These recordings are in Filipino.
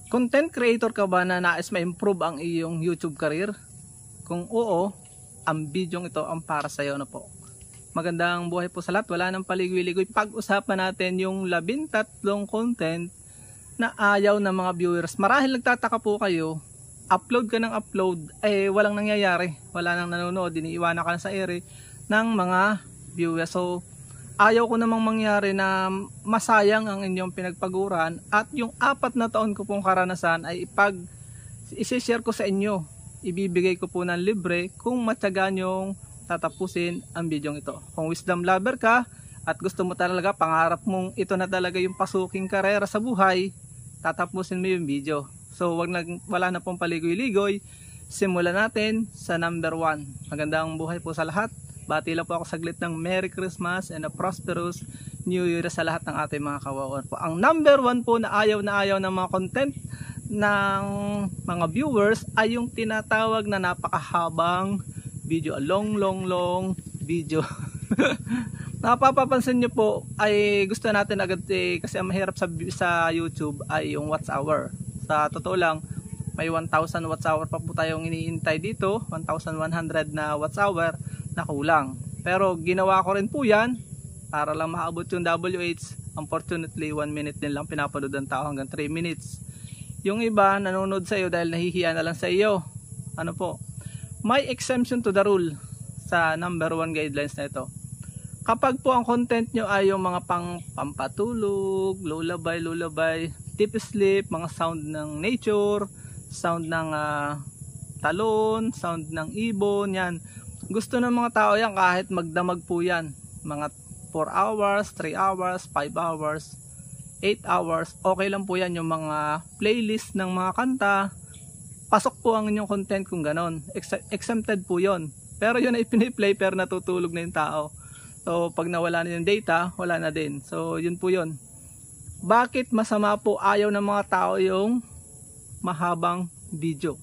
Content creator ka ba na nais ma-improve ang iyong YouTube career? Kung oo, ang video ito ang para sa iyo na po. Magandang buhay po sa lahat. Wala nang paligoy-ligoy. Pag-usapan natin yung 13 content na ayaw ng mga viewers. Marahil nagtataka po kayo, upload ka ng upload, walang nangyayari. Wala nang nanonood, iniiwanan ka na sa ere ng mga viewers. So, ayaw ko namang mangyari na masayang ang inyong pinagpaguran at yung 4 na taon ko pong karanasan ay isi-share ko sa inyo. Ibibigay ko po ng libre kung matyaga nyong tatapusin ang video ito. Kung wisdom lover ka at gusto mo talaga, pangarap mong ito na talaga yung pasuking karera sa buhay, tatapusin mo yung video. So wala na pong paligoy-ligoy. Simulan natin sa number 1. Magandang buhay po sa lahat. Bati lang po ako saglit ng Merry Christmas and a prosperous New Year sa lahat ng ating mga kawawan po. Ang number 1 po na ayaw ng mga content ng mga viewers ay yung tinatawag na napakahabang video. A long video. Napapapansin nyo po ay gusto natin agad kasi ang mahirap sa YouTube ay yung watch hour. Sa totoo lang, may 1,000 watch hour pa po tayong iniintay dito. 1,100 na watch hour na kulang. Pero ginawa ko rin po yan para lang maabot yung WH. Unfortunately, 1 minute din lang pinapanood ng tao hanggang 3 minutes. Yung iba nanonood sa iyo dahil nahihiya na lang sa iyo. Ano po? May exemption to the rule sa number 1 guidelines na ito. Kapag po ang content nyo ay yung mga pampatulog, lullaby, deep sleep, mga sound ng nature, sound ng talon, sound ng ibon, yan. Gusto ng mga tao yan kahit magdamag po yan. Mga 4 hours, 3 hours, 5 hours, 8 hours. Okay lang po yan yung mga playlist ng mga kanta. Pasok po ang inyong content kung ganon. Exempted po yon. Pero yun ay piniplay pero natutulog na yung tao. So pag nawala na yung data, wala na din. So yun po yun. Bakit masama po ayaw ng mga tao yung mahabang video?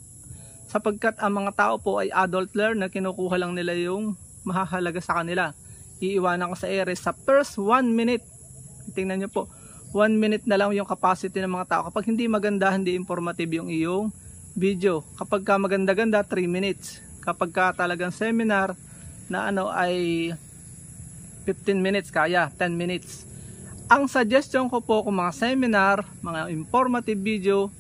Sapagkat ang mga tao po ay adult learner, kinukuha lang nila yung mahahalaga sa kanila. Iiwanan ko sa ere sa first 1 minute. Tingnan nyo po, 1 minute na lang yung capacity ng mga tao. Kapag hindi maganda, hindi informative yung iyong video. Kapag ka maganda-ganda, 3 minutes. Kapag ka talagang seminar na ay 15 minutes, kaya 10 minutes. Ang suggestion ko po kung mga seminar, mga informative video,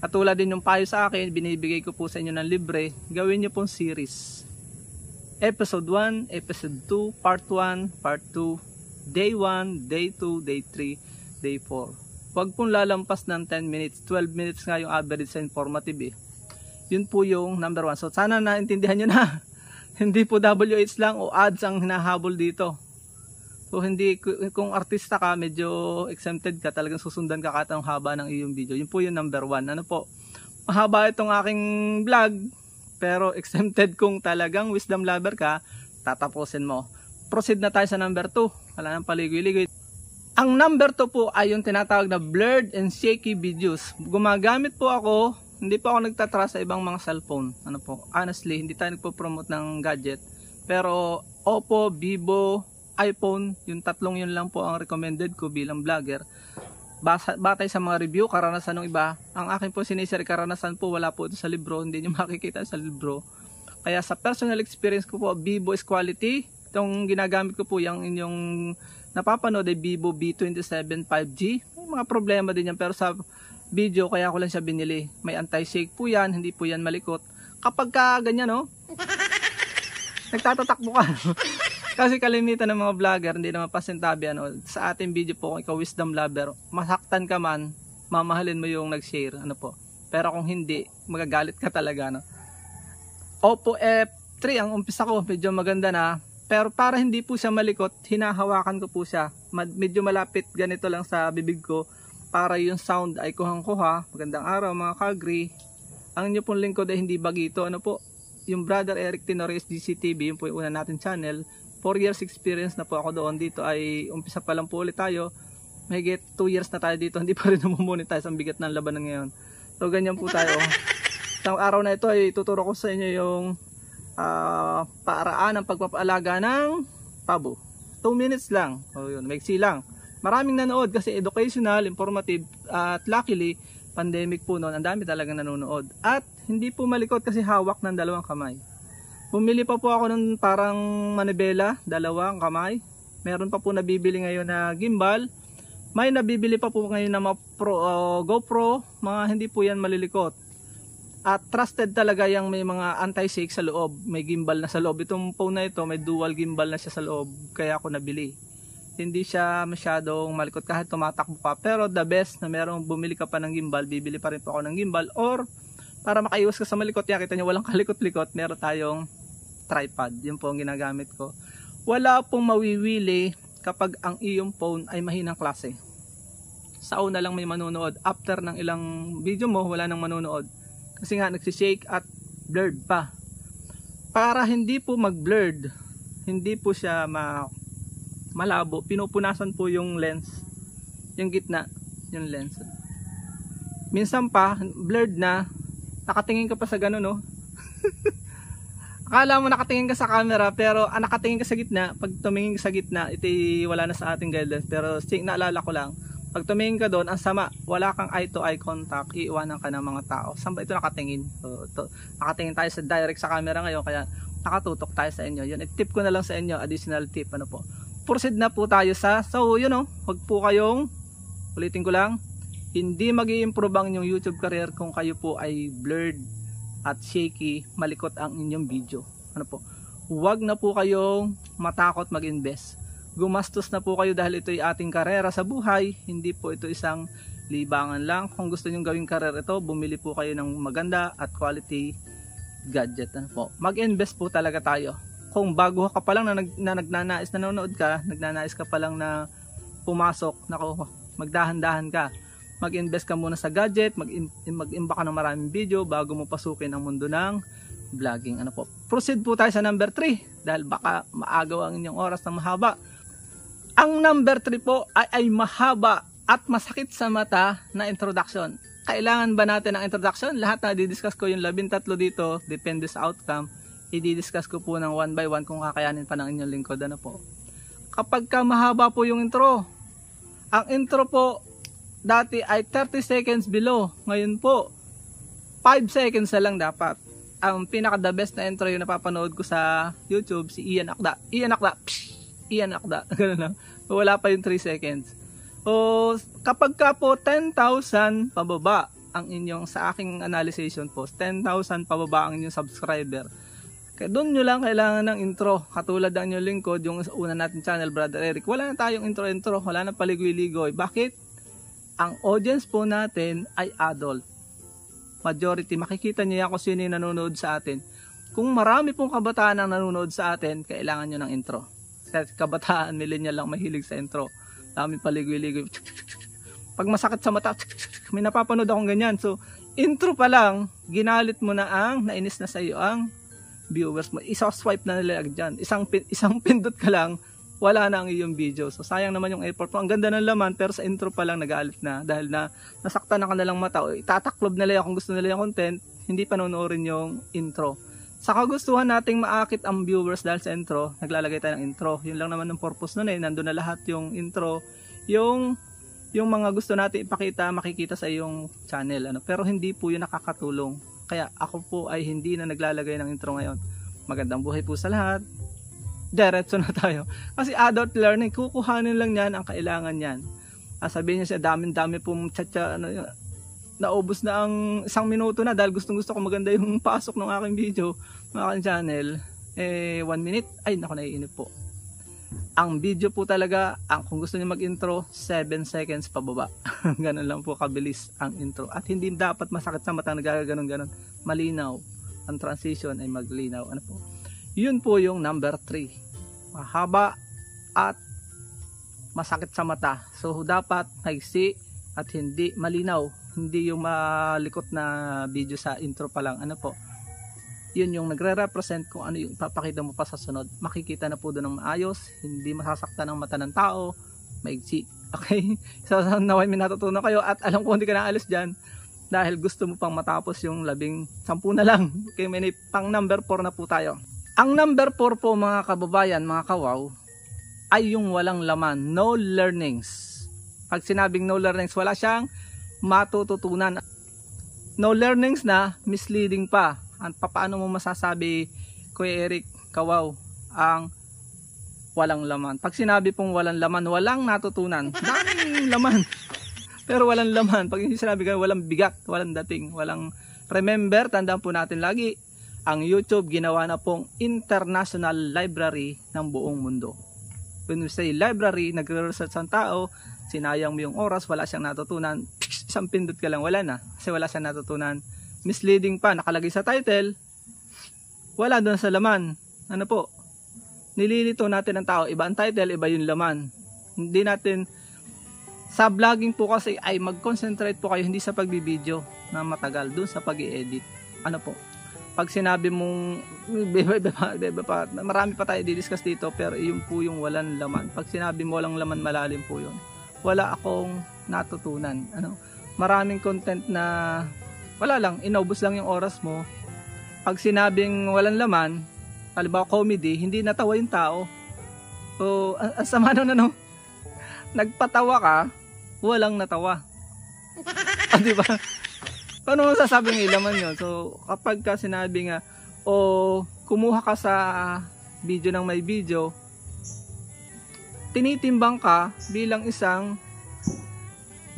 katulad din yung payo sa akin, binibigay ko po sa inyo ng libre, gawin nyo pong series. Episode 1, Episode 2, Part 1, Part 2, Day 1, Day 2, Day 3, Day 4. Huwag pong lalampas ng 10 minutes, 12 minutes nga yung average sa informative eh. Yun po yung number 1. So sana naintindihan nyo na. Hindi po WH lang o ads ang hinahabol dito. So hindi, kung artista ka, medyo exempted ka, talagang susundan ka kahit ang haba ng iyong video. Yun po yung number 1. Ano po? Mahaba itong aking vlog, pero exempted kung talagang wisdom lover ka, tatapusin mo. Proceed na tayo sa number 2. Wala nang paligoy-ligoy. Ang number 2 po ay yung tinatawag na blurred and shaky videos. Gumagamit po ako, hindi po ako nagtatrust sa ibang mga cellphone. Ano po? Honestly, hindi tayo nagpo-promote ng gadget. Pero Oppo, Vivo, iPhone, yung tatlong yun lang po ang recommended ko bilang vlogger. Batay sa mga review, karanasan ng iba, ang akin po sinishare karanasan po, wala po ito sa libro, hindi nyo makikita sa libro. Kaya sa personal experience ko po, Vivo is quality. Itong ginagamit ko po, yung inyong napapanood ay Vivo V27 5G. May mga problema din yan, pero sa video, kaya ko lang siya binili. May anti-shake po yan, hindi po yan malikot. Kapag ka ganyan, no? Nagtatatakbo ka. Kasi kalimitan ng mga vlogger, hindi naman pasintabi, sa ating video po, kung ikaw wisdom lover, masaktan ka man, mamahalin mo yung nag-share, po. Pero kung hindi, magagalit ka talaga, Oppo F3 ang umpisa ko, medyo maganda na, pero para hindi po siya malikot, hinahawakan ko po siya. Medyo malapit ganito lang sa bibig ko, para yung sound ay kuhang-kuha. Magandang araw mga kagri. Ang inyo pong lingkod ay hindi bagito, po. Yung brother Eric Tenores GCTV, yung po yung una natin channel, 4 years experience na po ako doon. Dito ay umpisa pa lang po ulit tayo. Mahigit 2 years na tayo dito. Hindi pa rin namamonetize ang bigat ng labanan ngayon. So ganyan po tayo. Sa araw na ito ay tuturo ko sa inyo yung paraan ng pagpapaalaga ng pabo. 2 minutes lang. O yun, maiksi lang. Maraming nanood kasi educational, informative, at luckily pandemic po noon, ang dami talagang nanonood. At hindi po malikot kasi hawak ng dalawang kamay. Bumili pa po ako ng parang manibela, dalawang kamay. Meron pa po nabibili ngayon na gimbal. May nabibili pa po ngayon na GoPro, mga hindi po yan malilikot. At trusted talaga yung may mga anti-shake sa loob. May gimbal na sa loob. Itong phone na ito, may dual gimbal na siya sa loob. Kaya ako nabili. Hindi siya masyadong malikot kahit tumatakbo pa. Pero the best na merong bumili ka pa ng gimbal, bibili pa rin po ako ng gimbal. Or para makaiwas ka sa malikot, yan, kita nyo walang kalikot-likot, meron tayong tripod. Yun po ang ginagamit ko. Wala pong mawiwili kapag ang iyong phone ay mahinang klase. Sa una lang may manonood. After ng ilang video mo, wala nang manonood. Kasi nga nagsishake at blurred pa. Para hindi po mag-blurred, hindi po siya malabo, pinupunasan po yung lens, yung gitna, yung lens. Minsan pa, blurred na, nakatingin ka pa sa gano'n, no? Akala mo nakatingin ka sa camera, pero nakatingin ka sa gitna. Pag tumingin ka sa gitna, ito wala na sa ating guidelines. Pero naalala ko lang, pag tumingin ka doon, ang sama, wala kang eye to eye contact, iiwanan ka ng mga tao. Saan ba ito nakatingin? So, nakatingin tayo sa direct sa camera ngayon, kaya nakatutok tayo sa inyo. Yun, tip ko na lang sa inyo, additional tip, ano po. Proceed na po tayo so yun o, wag po kayong, ulitin ko lang, hindi mag-i-improve ang inyong YouTube career kung kayo po ay blurred at shaky, malikot ang inyong video. Ano po? Huwag na po kayong matakot mag-invest. Gumastos na po kayo dahil ito ay ating karera sa buhay. Hindi po ito isang libangan lang. Kung gusto niyo gawing karera ito, bumili po kayo ng maganda at quality gadget. Ano po? Mag-invest po talaga tayo. Kung bago ka pa lang na nagnanais, nanonood ka, nagnanais ka pa lang na pumasok, nako, magdahan-dahan ka. Mag-invest ka muna sa gadget, mag-imba ka ng maraming video bago mo pasukin ang mundo ng vlogging. Ano po? Proceed po tayo sa number 3 dahil baka maagaw ang inyong oras ng mahaba. Ang number 3 po ay mahaba at masakit sa mata na introduction. Kailangan ba natin ng introduction? Lahat na di-discuss ko yung 13 dito, depende sa outcome. I-discuss ko po ng one by one kung kakayanin pa ng inyong lingkod. Ano po? Kapag ka mahaba po yung intro, ang intro po dati ay 30 seconds below. Ngayon po, 5 seconds na lang dapat. Ang pinaka the best na intro yung napapanood ko sa YouTube, si Ian Akda. Ian Akda. Ganun lang. Wala pa yung 3 seconds. O kapag ka po 10,000 pababa ang inyong, sa aking analyzation po, 10,000 pababa ang inyong subscriber. Kaya doon nyo lang kailangan ng intro. Katulad ng inyong lingkod, yung una natin channel, Brother Eric. Wala na tayong intro. Wala na paligoy-ligoy. Bakit? Ang audience po natin ay adult. Majority, makikita niyo yan kung sino yung nanonood sa atin. Kung marami pong kabataan ang nanonood sa atin, kailangan nyo ng intro. Kasi kabataan, millennial lang mahilig sa intro. Dami paligoy-ligoy. Pag masakit sa mata, may napapanood akong ganyan. So, intro pa lang, ginalit mo na nainis na sa iyo ang viewers mo. Isa-swipe na nila dyan. Isang pindot ka lang, wala na ang iyong video. So sayang naman yung effort mo. Ang ganda ng laman pero sa intro pa lang nagalit na dahil na nasaktan na kanilang mata o itataklob nila kung gusto nila yung content, hindi pa panonoorin yung intro. Sa kagustuhan nating maakit ang viewers dahil sa intro, naglalagay tayo ng intro. Yun lang naman ng purpose nun nandun na lahat yung intro, yung mga gusto natin ipakita, makikita sa iyong channel. Pero hindi po yun nakakatulong. Kaya ako po ay hindi na naglalagay ng intro ngayon. Magandang buhay po sa lahat. Diretso na tayo. Kasi adult learning, kukuhanin lang yan ang kailangan yan. Sabihin niya siya, dami pong chat-chat, naubos na ang 1 minuto na dahil gusto ko maganda yung pasok ng aking video, ng aking channel. 1 minute, ay naku, naiinip po. Ang video po talaga, kung gusto niyo mag-intro, 7 seconds pababa. Ganun lang po kabilis ang intro. At hindi dapat masakit sa mata, nagaganon-ganon. Malinaw. Ang transition ay maglinaw. Ano po? Yun po yung number 3. Mahaba at masakit sa mata. So dapat maiksi at hindi malinaw. Hindi yung malikot na video sa intro pa lang. Ano po? Yun yung nagre-represent kung ano yung papakita mo pa sa sunod. Makikita na po doon ng maayos. Hindi masasaktan ang mata ng tao. Maiksi. Okay? So naway may natutunan kayo at alam ko hindi ka naalis dyan dahil gusto mo pang matapos yung 10 na lang. Okay, may pang number 4 na po tayo. Ang number 4 po mga kababayan, mga kawaw, ay yung walang laman, no learnings. Pag sinabing no learnings, wala siyang matututunan. No learnings na, misleading pa. Paano mo masasabi, Kuya Eric Kawaw, ang walang laman? Pag sinabi pong walang laman, walang natutunan. Daming laman, pero walang laman. Pag sinabi ka walang bigat, walang dating, walang remember, tandaan po natin lagi, ang YouTube ginawa na pong international library ng buong mundo. When we say library, nagre-research ang tao, sinayang mo yung oras, wala siyang natutunan, isang pindot ka lang, wala na, kasi wala siyang natutunan. Misleading pa, nakalagay sa title, wala doon sa laman. Ano po? Nililito natin ang tao, iba ang title, iba yung laman. Hindi natin, sa vlogging po kasi ay mag-concentrate po kayo, hindi sa pagbibideo na matagal, doon sa pag-i-edit. Ano po? Pag sinabi mong, marami pa tayo di-discuss dito, pero yun po yung walang laman. Pag sinabi mo walang laman, malalim po yun. Wala akong natutunan. Ano? Maraming content na, wala lang, inaubos lang yung oras mo. Pag sinabing walang laman, halimbawa comedy, hindi natawa yung tao. So, ang sama nun, ano? Nagpatawa ka, walang natawa. Di ba? Paano mo sasabing ilaman yun? So, kapag ka sinabi nga, o kumuha ka sa video ng may video, tinitimbang ka bilang isang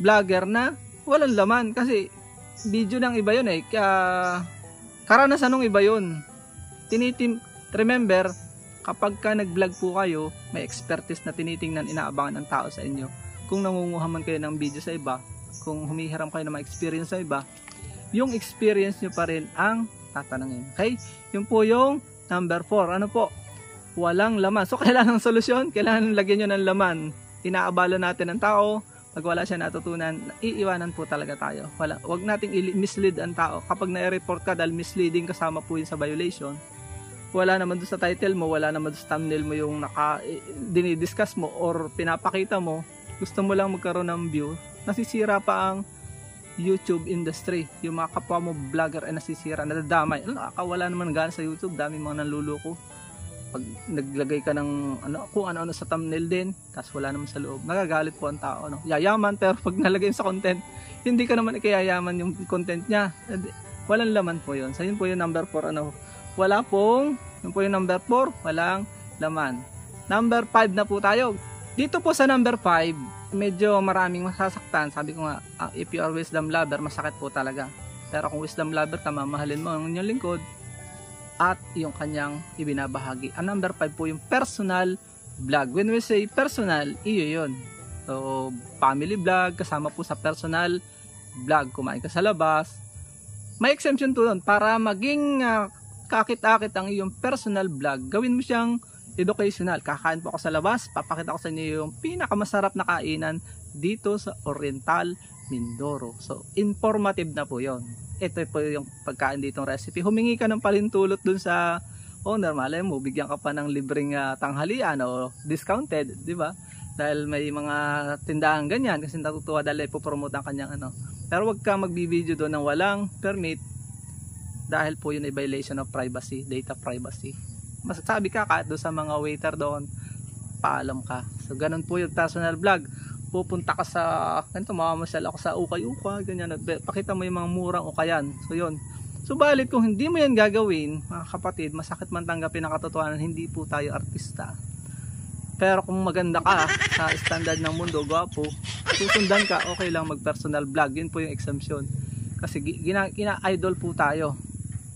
vlogger na walang laman. Kasi video ng iba yun eh. Karanasan ng iba yun. Remember, kapag ka nag-vlog po kayo, may expertise na tinitingnan, inaabangan ng tao sa inyo. Kung nangunguha man kayo ng video sa iba, kung humihiram kayo ng mga experience sa iba, yung experience nyo pa rin ang tatanungin. Okay? Yun po yung number 4. Ano po? Walang laman. So, kailangan ng solusyon, kailangan lagyan nyo ng laman. Inaabala natin ang tao, pag wala siya natutunan, iiwanan po talaga tayo. Wag nating mislead ang tao. Kapag na-report ka dahil misleading, kasama po yun sa violation. Wala naman doon sa title mo, wala naman doon sa thumbnail mo yung dinidiscuss mo or pinapakita mo, gusto mo lang magkaroon ng view, nasisira pa ang YouTube industry. Yung mga kapwa mo vlogger ay nasisira, nadadamay. Nakakawala naman gana sa YouTube, dami mga nanluloko. Pag naglagay ka ng kung ano-ano sa thumbnail din, tapos wala naman sa loob, nagagalit po ang tao. Yayaman, pero pag nalagay sa content, hindi ka naman ikayayaman yung content niya. Walang laman po yun. So yun po yung number 4. Wala pong, yun po yung number 4, walang laman. Number 5 na po tayo. Dito po sa number 5, medyo maraming masasaktan. Sabi ko nga, if you are wisdom lover, masakit po talaga. Pero kung wisdom lover ka, mamahalin mo ang inyong lingkod at yung kanyang ibinabahagi. Ang number 5 po yung personal vlog. When we say personal, iyo yun. So, family vlog, kasama po sa personal vlog. Kumain ka sa labas. May exemption to doon. Para maging kakit-akit ang iyong personal vlog, gawin mo siyang educational. Kakain po ako sa labas, papakita ko sa inyo yung pinakamasarap na kainan dito sa Oriental Mindoro. So, informative na po yon. Ito po yung pagkain ditong recipe. Humingi ka ng palintulot dun sa owner, malay mo, bigyan ka pa ng libreng tanghalian o discounted, di ba? Dahil may mga tindahan ganyan kasi natutuwa dahil ipopromote ang kanyang Pero wag ka magbibideo doon ng walang permit dahil po yun ay violation of privacy, data privacy. Masasabi ka kahit doon sa mga waiter doon, paalam ka. So ganun po yung personal vlog. Pupunta ka sa ganito, mamamasyal ako sa ukay-ukay, ganyan, pakita mo yung mga murang ukayan. So yun. Subalit kung hindi mo yan gagawin, mga kapatid, masakit man tanggapin ang katotohanan, hindi po tayo artista. Pero kung maganda ka sa standard ng mundo, gwapo, susundan ka, okay lang mag-personal vlog. Yun po yung exemption. Kasi gina-idol po tayo.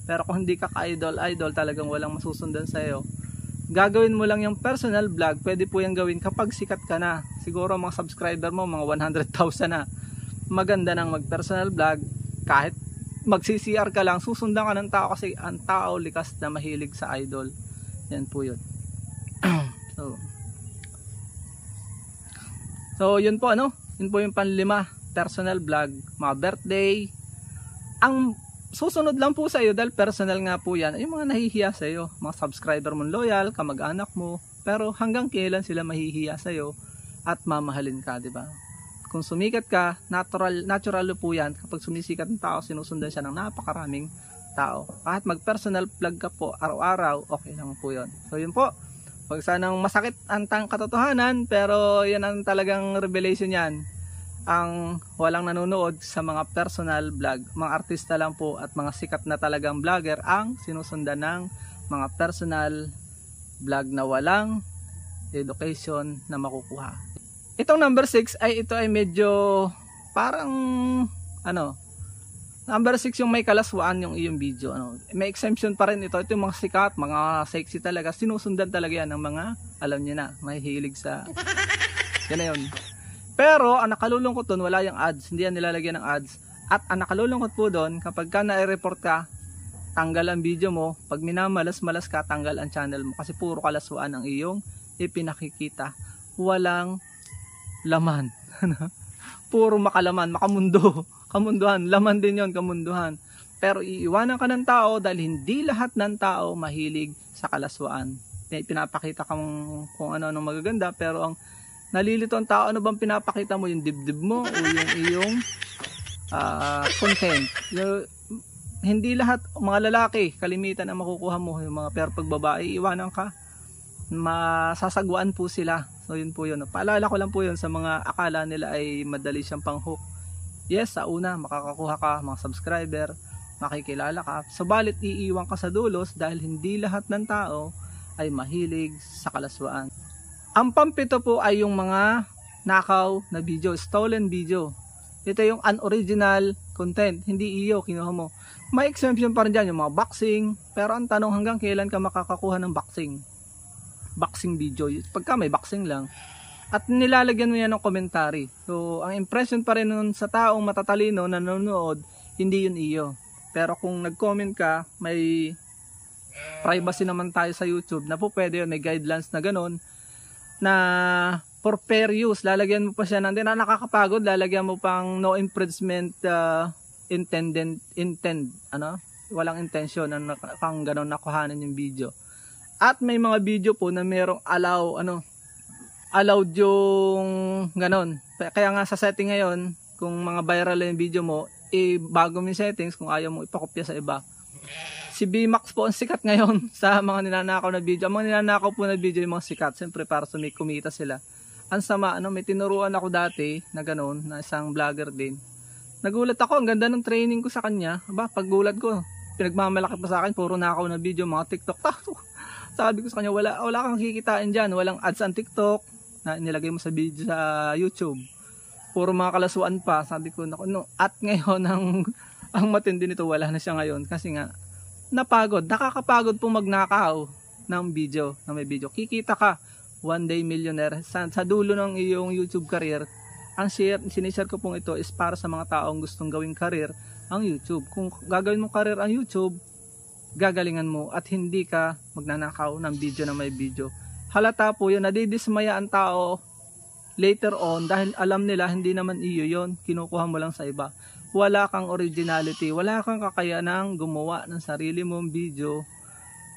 Pero kung hindi ka ka-idol, talagang walang masusundan sa'yo. Gagawin mo lang yung personal vlog, pwede po yung gawin kapag sikat ka na. Siguro mga subscriber mo, mga 100,000 na. Maganda nang mag-personal vlog, kahit mag-CCR ka lang, susundan ka ng tao kasi ang tao likas na mahilig sa idol. Yan po yun. So yun po yun po yung panlima, personal vlog, mga birthday. Ang susunod lang po sa iyo dahil personal nga po yan, yung mga nahihiya sa iyo, mga subscriber mo loyal, kamag-anak mo, pero hanggang kailan sila mahihiya sa iyo at mamahalin ka, di ba? Kung sumikat ka, natural po yan. Kapag sumisikat ng tao, sinusundan siya ng napakaraming tao. Kahit mag-personal vlog ka po araw-araw, okay lang po yun. So yun po, huwag sanang masakit ang katotohanan, pero yan ang talagang revelation yan. ang walang nanonood sa mga personal vlog. Mga artista lang po at mga sikat na talagang vlogger ang sinusundan ng mga personal vlog na walang education na makukuha. Itong number 6 ay ito ay medyo parang number 6 yung may kalaswaan yung iyong video. May exemption pa rin ito. Ito yung mga sikat, mga sexy talaga. Sinusundan talaga yan ng mga, alam niyo na, may hilig sa yan na yun. Pero ang nakalulungkot doon, wala yung ads. Hindi yan nilalagyan ng ads. At ang nakalulungkot po doon, kapag ka na-report ka, tanggal ang video mo. Pag minamalas-malas ka, tanggal ang channel mo. Kasi puro kalaswaan ang iyong ipinakikita. Walang laman. Puro makalaman, makamundo. Kamunduhan, laman din yon, kamunduhan. Pero iiwanan ka ng tao dahil hindi lahat ng tao mahilig sa kalaswaan. Pinapakita kang kung ano-ano magaganda, pero ang nalilito ang tao, ano bang pinapakita mo? Yung dibdib mo o yung iyong content. Hindi lahat, mga lalaki, kalimitan ang makukuha mo. Yung mga pero pag babae, iiwanan ka, masasagwaan po sila. So yun po yun. Paalala ko lang po yun sa mga akala nila ay madali siyang pang-hook. Yes, sa una, makakakuha ka mga subscriber, makikilala ka. Subalit iiwan ka sa dulos dahil hindi lahat ng tao ay mahilig sa kalaswaan. Ang pampito po ay yung mga nakaw na video, stolen video. Ito yung unoriginal content, hindi iyo kinuha mo. May exemption pa rin dyan, yung mga boxing. Pero ang tanong, hanggang kailan ka makakakuha ng boxing video? Pagka may boxing lang. At nilalagyan mo yan ng commentary. So, ang impression pa rin nun sa taong matatalino na nanonood, hindi yun iyo. Pero kung nag-comment ka, may privacy naman tayo sa YouTube na po pwede yun, may guidelines na ganun, na for fair use, lalagyan mo pa siya ng, na nakakapagod, lalagyan mo pang no infringement walang intention na kang ganun nakuhanan yung video. At may mga video po na merong allowed yung ganon. Kaya nga sa setting ngayon, kung mga viral yung video mo, bago mo yung settings kung ayaw mo ipakopya sa iba. Si BMAX po ang sikat ngayon sa mga ninanakaw na video. Ang mga ninanakaw po na video yung mga sikat, siyempre para kumita sila. Ang sama, may tinuruan ako dati na ganon, na isang vlogger din. Nagulat ako, ang ganda ng training ko sa kanya. Paggulat ko, pinagmamalaki pa sa akin, puro nakaw na video, mga TikTok. Sabi ko sa kanya, wala kang kikitain dyan, walang ads ang TikTok na nilagay mo sa video sa YouTube. Puro mga kalasuan pa. Sabi ko, at ngayon ang matindi nito, wala na siya ngayon kasi nga napagod. Nakakapagod po magnakaw ng video, na may video. Kikita ka, one day millionaire. Sa dulo ng iyong YouTube career, ang sinishare ko pong ito is para sa mga taong gustong gawing career ang YouTube. Kung gagawin mo career ang YouTube, gagalingan mo at hindi ka magnanakaw ng video na may video. Halata po yun, nadidismaya ang tao later on dahil alam nila hindi naman iyo yon, kinukuha mo lang sa iba. Wala kang originality, wala kang kakayanang gumawa ng sarili mong video.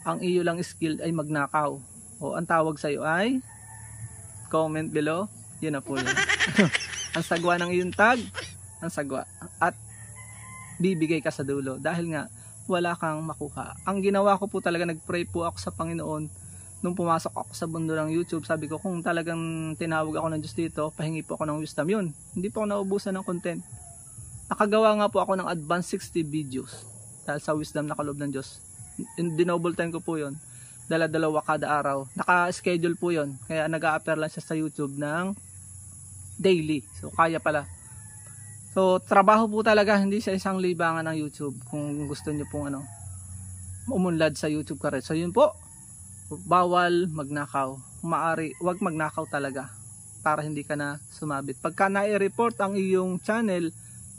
Ang iyo lang skill ay magnakaw. O ang tawag sa iyo ay comment below. Yun na po yun. Ang sagwa ng iyong tag, ang sagwa. At bibigay ka sa dulo dahil nga wala kang makuha. Ang ginawa ko po talaga, nagpray po ako sa Panginoon. Nung pumasok ako sa mundo ng YouTube, sabi ko kung talagang tinawag ako ng Diyos dito, pahingi po ako ng wisdom. Yun, hindi po ako naubusan ng content. Nakagawa nga po ako ng advanced 60 videos dahil sa wisdom na kaloob ng Diyos. Dinoble time ko po yun. Dala-dalawa kada araw. Naka-schedule po yun. Kaya nag-a-appear lang siya sa YouTube ng daily. So kaya pala. So trabaho po talaga, hindi siya isang libangan ng YouTube. Kung gusto niyo pong umunlad sa YouTube career. So yun po. Bawal magnakaw. Maari, wag magnakaw talaga para hindi ka na sumabit. Pagka na-report ang iyong channel,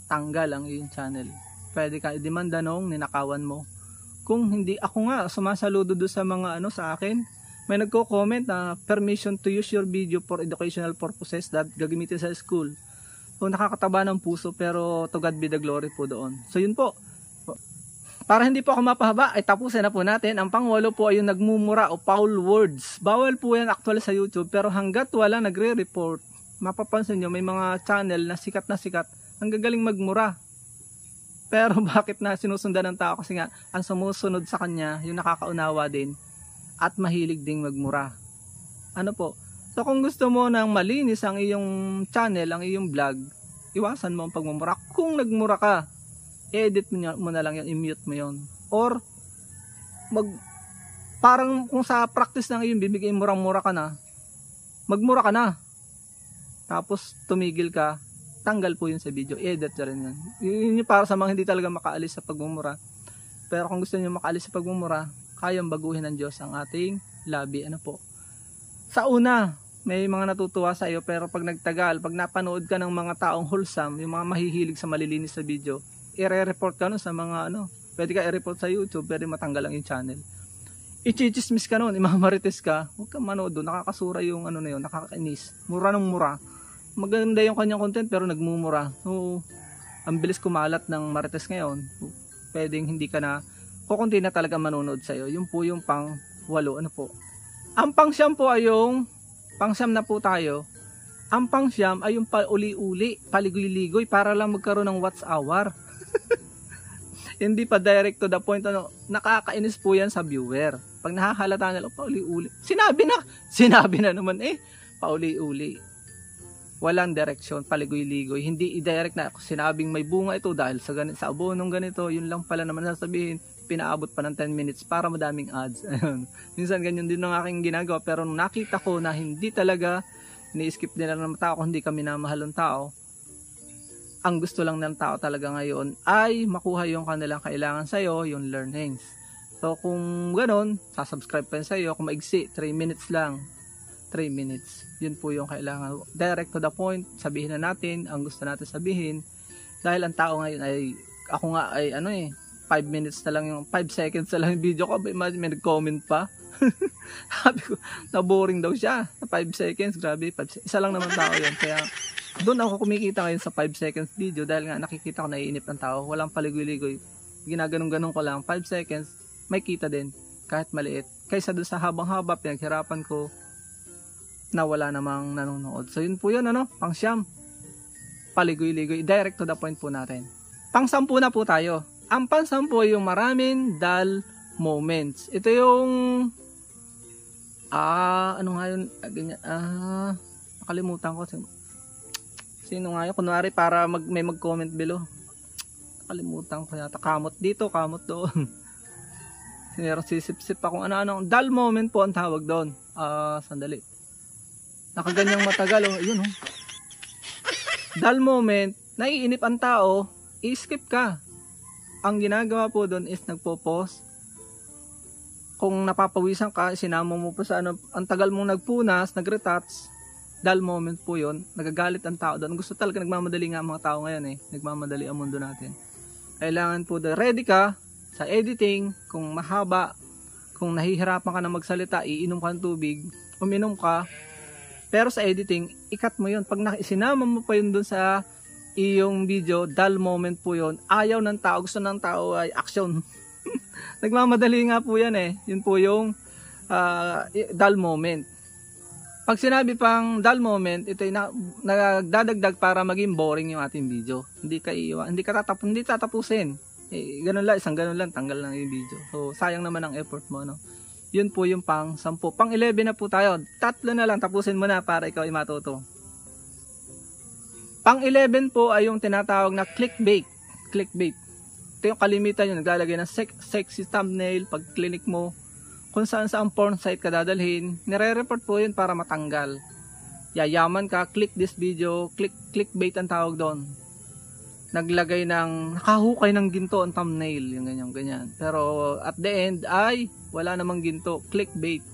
tanggal ang iyong channel. Pwede ka i-demanda nung ninakawan mo. Kung hindi, ako nga sumasaludo do sa mga sa akin, may nagko-comment na permission to use your video for educational purposes that gagamitin sa school. So nakakataba ng puso, pero to God be the glory po doon. So yun po. Para hindi po ako mapahaba, ay tapusin na po natin. Ang pangwalo po ay yung nagmumura o foul words. Bawal po yan actually sa YouTube, pero hanggat wala nagre-report, mapapansin nyo may mga channel na sikat, ang gagaling magmura. Pero bakit na sinusundan ng tao? Kasi nga, ang sumusunod sa kanya, yung nakakaunawa din, at mahilig ding magmura. Ano po? So kung gusto mo ng malinis ang iyong channel, ang iyong vlog, iwasan mo ang pagmumura. Kung nagmura ka, edit mo na lang yan, i-mute mo yon. Or parang kung sa practice na ngayon bibigay murang-mura ka na, magmura ka na. Tapos tumigil ka, tanggal po yun sa video, edit na rin yan. Yun yung para sa mga hindi talaga makaalis sa pagmumura. Pero kung gusto niyo makaalis sa pagmumura, kayang baguhin ng Diyos ang ating labi. Ano po? Sa una, may mga natutuwa sa iyo, pero pag nagtagal, pag napanood ka ng mga taong wholesome, yung mga mahihilig sa malilinis sa video, i-report ka nun sa mga pwede ka i-report sa YouTube, pwede matanggal lang yung channel. I-chichismis ka nun, imamarites ka, huwag kang manood doon, nakakasura yung na yun, nakakainis. Mura ng mura. Maganda yung kanyang content pero nagmumura. So, ang bilis kumalat ng marites ngayon. Pwedeng hindi ka na, kukunti na talaga manonood sa'yo. Yun po yung pang-8. Ano po? Ang pang-9 po ay yung, pang-9 na po tayo. Ang pang-9 ay yung pauli-uli, paligoy-ligoy para lang magkaroon ng watch hour. Hindi pa direct to the point. Nakakainis po yan sa viewer. Pag nahahalata nila, pauli-uli. Sinabi na naman pauli-uli. Walang direksyon, paligoy-ligoy. Hindi i-direct na sinabing may bunga ito dahil sa abonong ganito. Yun lang pala naman sasabihin. Pinaabot pa ng 10 minutes para madaming ads. Minsan ganyan din ang aking ginagawa. Pero nung nakita ko na hindi talaga ni-skip nila ng tao kung hindi kami namahal ng tao, ang gusto lang ng tao talaga ngayon ay makuha yung kanilang kailangan sa'yo, yung learnings. So kung gano'n, sasubscribe pa yun sa'yo. Kung maigsi, 3 minutes lang. 3 minutes. Yun po yung kailangan. Direct to the point, sabihin na natin ang gusto natin sabihin. Dahil ang tao ngayon ay, ako nga ay 5 minutes na lang yung 5 seconds na lang yung video ko. Imagine may nag-comment pa. Sabi ko, na-boring daw siya. 5 seconds, grabe. Isa lang naman tao yun. Kaya doon ako kumikita ngayon sa 5 seconds video dahil nga nakikita ko naiinip ng tao. Walang paligoy-ligoy. Ginaganong-ganong ko lang. 5 seconds, may kita din. Kahit maliit. Kaysa doon sa habang-haba, pinaghirapan ko na wala namang nanonood. So yun po yun, pang-9. Paligoy-ligoy. Direct to the point po natin. Pang-10 na po tayo. Ang pang-10 ay yung maraming dull moments. Ito yung ano nga yun? Nakalimutan ko. Sino nga yun? Kunwari para may mag-comment below. Nakalimutan ko yata. Kamot dito, kamot doon. Sinero sisip-sip pa kung ano-ano. Dull moment po ang tawag doon. Sandali. Nakaganyang matagal. Yun. Dull moment. Naiinip ang tao. I-skip ka. Ang ginagawa po doon is nagpo-pause. Kung napapawisan ka, sinama mo pa sa ang tagal mong nagpunas, nagretouch, dull moment po yon. Nagagalit ang tao doon. Gusto talaga, nagmamadali nga ang mga tao ngayon Nagmamadali ang mundo natin. Kailangan po ready ka sa editing. Kung mahaba, kung nahihirapan ka na magsalita, iinom ka ng tubig, uminom ka. Pero sa editing, ikat mo yun. Pag sinama mo pa yun doon sa iyong video, dull moment po yun. Ayaw ng tao, gusto ng tao ay action. Nagmamadali nga po yan Yun po yung dull moment. Pag sinabi pang dull moment, ito ay nagdadagdag para maging boring yung ating video. Hindi tatapusin. Ganun lang, isang ganun lang, tanggal lang yung video. So sayang naman ang effort mo. Yun po yung pang-10. Pang-11 na po tayo. 3 na lang, tapusin mo na para ikaw ay matuto. Pang-11 po ay yung tinatawag na clickbait. Ito yung kalimitan yun. Naglalagay ng sexy thumbnail. Pag click mo, kung saan porn site ka dadalhin, nire-report po yun para matanggal. Yayaman ka, click this video, clickbait ang tawag doon. Naglagay nakahukay ng ginto ang thumbnail, yung ganyan. Pero at the end ay wala namang ginto, clickbait.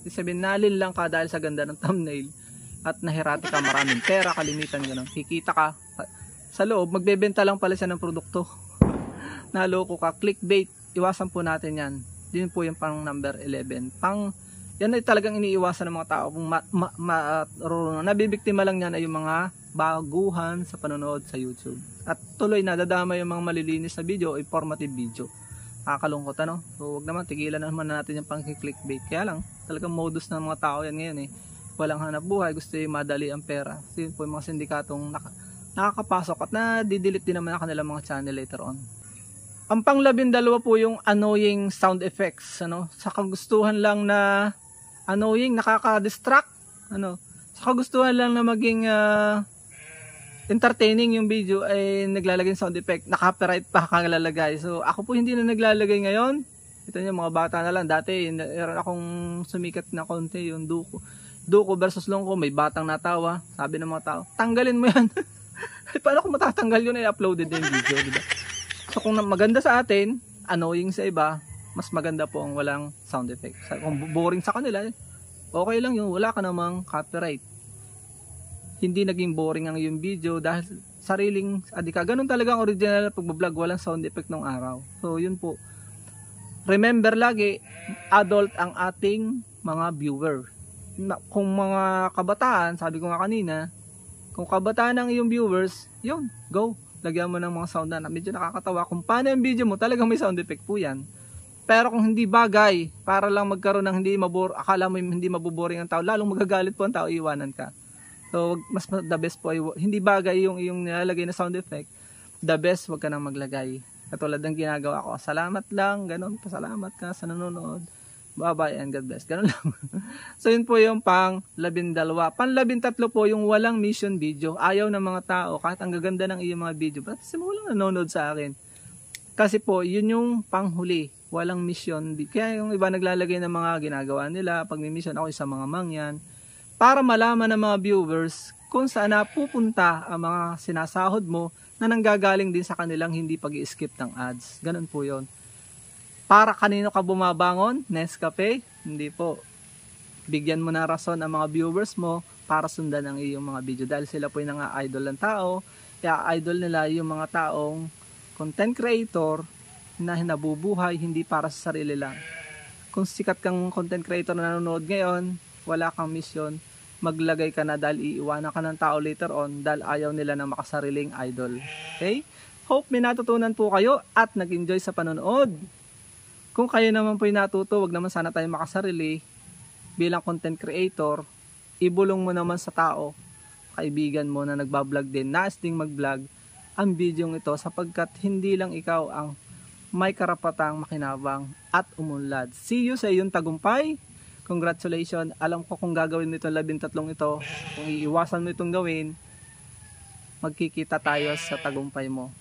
Sabihin, nalin lang ka dahil sa ganda ng thumbnail. At nahirati ka, maraming pera, kalimitan gano'n. Kikita ka sa loob, magbebenta lang pala siya ng produkto. Naloko ka, clickbait. Iwasan po natin yan. Din po yung pang number 11. Yan ay talagang iniiwasan ng mga tao kung nabibiktima lang yan ay yung mga baguhan sa panonood sa YouTube. At tuloy na dadama yung mga malilinis na video, informative video. Nakakalungkot So wag naman, tigilan naman natin yung pang-clickbait. Kaya lang, talagang modus ng mga tao yan ngayon Walang hanap buhay, gusto yung madali ang pera. So yun po yung mga sindikatong nakakapasok at na-delete din naman ang kanilang mga channel later on. Ang pang-12 po yung annoying sound effects. Sa kagustuhan lang na annoying, nakaka-distract. Sa kagustuhan lang na maging entertaining yung video ay naglalagay ng sound effect, na-copyright pa kalalagay. So ako po hindi na naglalagay ngayon. Ito yung mga bata na lang. Dati meron akong sumikat na konti, yung Duko versus Longko, may batang natawa. Sabi ng mga tao, tanggalin mo yan. Paano kung matatanggal yun, uploaded yung video, diba? So kung maganda sa atin, annoying sa iba, mas maganda po ang walang sound effect. Kung boring sa kanila, okay lang yun, wala ka namang copyright. Hindi naging boring ang yung video dahil sariling adika. Ganun talaga ang original pagbablog, walang sound effect nung araw. So yun po. Remember lagi, adult ang ating mga viewer. Kung mga kabataan, sabi ko nga kanina, kung kabataan ang iyong viewers, yun, go. Lagyan mo ng mga sound na medyo nakakatawa. Kung paano yung video mo, talagang may sound effect po yan. Pero kung hindi bagay, para lang magkaroon ng akala mo hindi mabuboring ang tao, lalong magagalit po ang tao, iiwanan ka. So, mas the best po ay hindi bagay yung nilalagay na sound effect. The best, wag ka nang maglagay. Katulad ng ginagawa ko. Salamat lang, ganun. Pasalamat ka sa nanonood. Bye-bye and God bless. Ganun lang. So, yun po yung pang-12. Pang-13 po yung walang mission video. Ayaw ng mga tao, kahit ang gaganda ng iyong mga video, ba't simulang nanonood sa akin? Kasi po, yun yung panghuli. Walang mission. Kaya yung iba naglalagay ng mga ginagawa nila. Pag may mission, ako isa mga mangyan. Para malaman ng mga viewers kung saan napupunta ang mga sinasahod mo na nanggagaling din sa kanilang hindi pag-i-skip ng ads. Ganun po yon. Para kanino ka bumabangon? Nescafe? Hindi po. Bigyan mo na rason ang mga viewers mo para sundan ang iyong mga video dahil sila po yung idol ng tao. Kaya idol nila yung mga taong content creator na nabubuhay hindi para sa sarili lang. Kung sikat kang content creator na nanonood ngayon, wala kang mission, maglagay ka na dahil iiwanan ka ng tao later on dahil ayaw nila ng makasariling idol. Okay? Hope may natutunan po kayo at nag-enjoy sa panonood. Kung kayo naman po yung natuto, wag naman sana tayo makasarili bilang content creator, ibulong mo naman sa tao, kaibigan mo na nagbablog din, nais ding mag-vlog, ang video ito sapagkat hindi lang ikaw ang may karapatang makinabang at umunlad. See you sa iyong tagumpay. Congratulations. Alam ko kung gagawin mo itong 13 ito, kung iiwasan mo itong gawin, magkikita tayo sa tagumpay mo.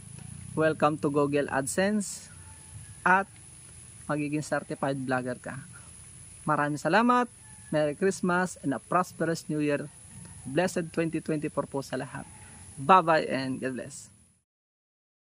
Welcome to Google AdSense at magiging certified vlogger ka. Maraming salamat. Merry Christmas and a prosperous New Year. Blessed 2024 po sa lahat. Bye-bye and God bless.